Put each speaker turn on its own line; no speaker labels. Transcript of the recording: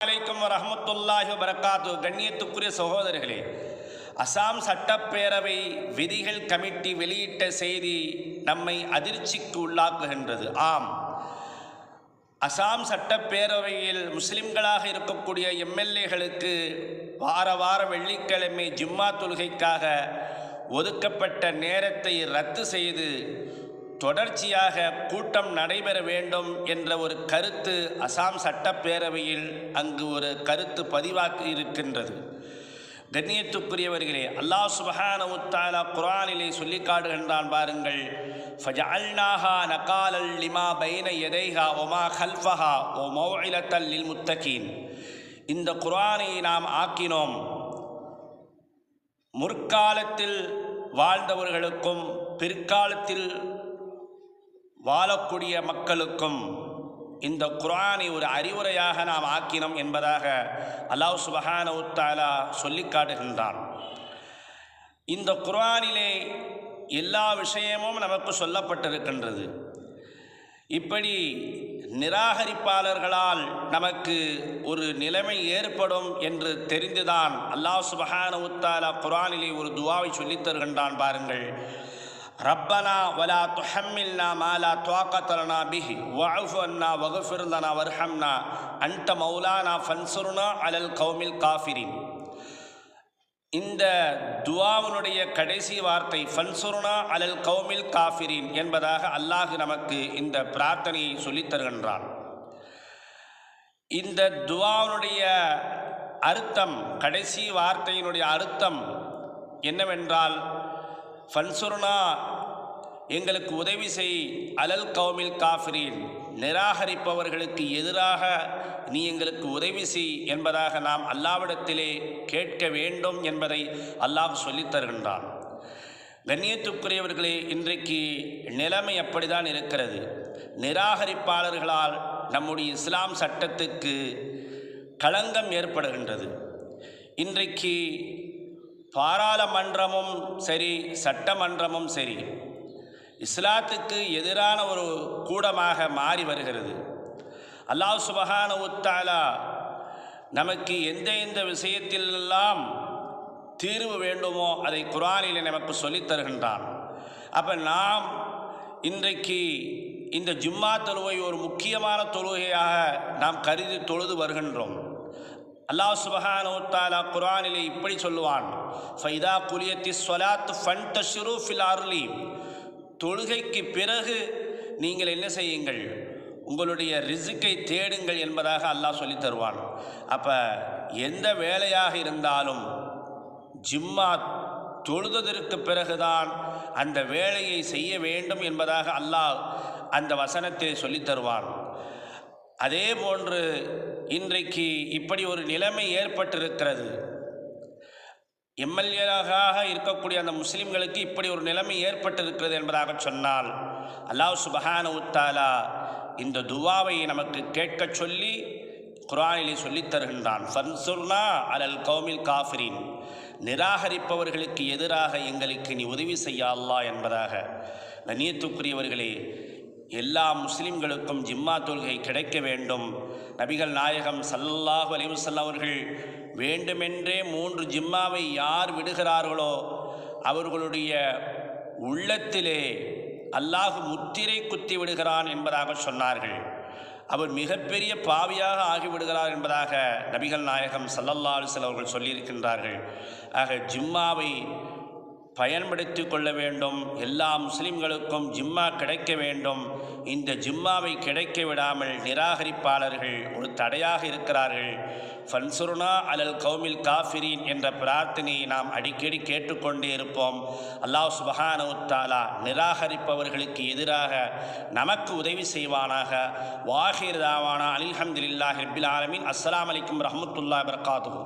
அலைக்கும் வரஹ்மத்துல்லாஹி வபரகாத்துஹு. கண்ணியத்துக்குரிய சகோதரர்களே, அசாம் சட்டப்பேரவை விதிகள் கமிட்டி வெளியிட்ட செய்தி நம்மை அதிர்ச்சிக்கு உள்ளாக்குகின்றது. ஆம், அசாம் சட்டப்பேரவையில் முஸ்லிம்களாக இருக்கக்கூடிய எம்எல்ஏகளுக்கு வார வெள்ளிக்கிழமை ஜும்மா தொழுகைக்காக ஒதுக்கப்பட்ட நேரத்தை ரத்து செய்து தொடர்ச்சியாக கூட்டம் நடைபெற வேண்டும் என்ற ஒரு கருத்து அசாம் சட்டப்பேரவையில் அங்கு ஒரு கருத்து பதிவாக்கி இருக்கின்றது. கண்ணியத்துக்குரியவர்களே, அல்லாஹ் சுப்ஹானஹு வ தஆலா குர்ஆனிலே சொல்லி காட்டுகின்றான் பாருங்கள். ஃபஜஅல்நாஹா நகாலல் லிமா பைன யதைஹா வமா கல்ஃபஹா வ மௌஇலத்தல் லில் முத்தகீன். இந்த குர்ஆனை நாம் ஆக்கினோம் முற்காலத்தில் வாழ்ந்தவர்களுக்கும் பிற்காலத்தில் வாழக்கூடிய மக்களுக்கும் இந்த குர்ஆனை ஒரு அறிவுரையாக நாம் ஆக்கினோம் என்பதாக அல்லாஹ் சுப்ஹானஹு வ தஆலா சொல்லி காட்டுகின்றான். இந்த குர்ஆனிலே எல்லா விஷயமும் நமக்கு சொல்லப்பட்டிருக்கின்றது. இப்படி நிராகரிப்பாளர்களால் நமக்கு ஒரு நிலைமை ஏற்படும் என்று தெரிந்துதான் அல்லாஹ் சுப்ஹானஹு வ தஆலா குர்ஆனிலே ஒரு துஆவை சொல்லித் தருகின்றான் பாருங்கள். ரப்பனா வலா துஹம்மில்னா மா லா துஆகத லனா பிஹி வஅஃபு அன்னா வக்ஃபிர் லனா வர்ஹம்னா அன்ட மௌலானா ஃபன்சுர்னா அலல் கௌமில் காஃபிரின். இந்த துஆவினுடைய கடைசி வார்த்தை ஃபன்சுர்னா அலல் கௌமில் காஃபிரின் என்பதாக அல்லாஹ் நமக்கு இந்த பிரார்த்தனையை சொல்லித் தருகின்றான். இந்த துஆவினுடைய அர்த்தம், கடைசி வார்த்தையினுடைய அர்த்தம் என்னவென்றால், ஃபன்சுர்னா எங்களுக்கு உதவி செய், அலல் கௌமில் காஃபிரின் நிராகரிப்பவர்களுக்கு எதிராக நீ எங்களுக்கு உதவி செய் என்பதாக நாம் அல்லாஹ்விடத்திலே கேட்க வேண்டும் என்பதை அல்லாஹ் சொல்லித் தருகின்றான். கண்ணியத்துக்குரியவர்களே, இன்றைக்கு நிலைமை அப்படித்தான் இருக்கிறது. நிராகரிப்பாளர்களால் நம்முடைய இஸ்லாம் சட்டத்துக்கு களங்கம் ஏற்படுகின்றது. இன்றைக்கு பாராளுமன்றமும் சரி, சட்டமன்றமும் சரி, இஸ்லாத்துக்கு எதிரான ஒரு கூடமாக மாறி வருகிறது. அல்லாஹ் சுப்ஹானஹு வ தஆலா நமக்கு எந்த விஷயத்திலெல்லாம் தீர்வு வேண்டுமோ அதை குர்ஆனிலே நமக்கு சொல்லித் தருகின்றான். அப்போ நாம் இன்றைக்கு இந்த ஜும்மா தொழுகை ஒரு முக்கியமான தொழுகையாக நாம் கருதி தொழுது வருகின்றோம். அல்லாஹ் சுப்ஹானஹு வ தஆலா குர்ஆனிலே இப்படி சொல்லுவான். ஃபைதா குலியத்திஸ் ஸலாத்து ஃபன்தஷிரு ஃபில் அர்லி. தொழுகைக்கு பிறகு நீங்கள் என்ன செய்யுங்கள், உங்களுடைய ரிஸ்கை தேடுங்கள் என்பதாக அல்லாஹ் சொல்லித் தருவான். அப்போ எந்த வேலையாக இருந்தாலும் ஜும்மா தொழுததற்கு பிறகுதான் அந்த வேலையை செய்ய வேண்டும் என்பதாக அல்லாஹ் அந்த வசனத்தை சொல்லித் தருவான். அதே போன்று இன்றைக்கு இப்படி ஒரு நிலைமை ஏற்பட்டிருக்கிறது. எம்எல்ஏவாக இருக்கக்கூடிய அந்த முஸ்லிம்களுக்கு இப்படி ஒரு நிலைமை ஏற்பட்டிருக்கிறது என்பதாக சொன்னால், அல்லாஹ் சுப்ஹானஹு வ தஆலா இந்த துஆவை நமக்கு கேட்க சொல்லி குர்ஆனிலே சொல்லித் தருகின்றான். ஃபன்சுர்னா அலல் கௌமில் காஃபிரின், நிராகரிப்பவர்களுக்கு எதிராக எங்களுக்கு நீ உதவி செய்ய அல்லாஹ் என்பதாக. கண்ணியத்துக்குரியவர்களே, எல்லா முஸ்லிம்களுக்கும் ஜும்மா தொழுகை கிடைக்க வேண்டும். நபிகள் நாயகம் ஸல்லல்லாஹு அலைஹி வஸல்லம் அவர்கள் வேண்டுமென்றே 3 ஜும்மாவை யார் விடுகிறார்களோ அவர்களுடைய உள்ளத்திலே அல்லாஹ் முத்திரை குத்தி விடுகிறான் என்பதாக சொன்னார்கள். அவர் மிகப்பெரிய பாவியாக ஆகிவிடுகிறார் என்பதாக நபிகள் நாயகம் ஸல்லல்லாஹு அலைஹி வஸல்லம் அவர்கள் சொல்லியிருக்கின்றார்கள். ஆக ஜும்மாவை பயன்படுத்தி கொள்ள வேண்டும். எல்லா முஸ்லிம்களுக்கும் ஜும்மா கிடைக்க வேண்டும். இந்த ஜும்மாவை கிடைக்க விடாமல் நிராகரிப்பாளர்கள் ஒரு தடையாக இருக்கிறார்கள். ஃபன்சுர்னா அலல் கௌமில் காஃபிரின் என்ற பிரார்த்தனையை நாம் அடிக்கடி கேட்டுக்கொண்டே இருப்போம். அல்லாஹ் சுப்ஹானஹு வ தஆலா நிராகரிப்பவர்களுக்கு எதிராக நமக்கு உதவி செய்வானாக. வாஹிர் தாவானா அல்ஹம்துலில்லாஹி ரப்பில் ஆலமீன். அஸ்ஸலாமு அலைக்கும் வரஹ்மத்துல்லாஹி வபரகாத்துஹு.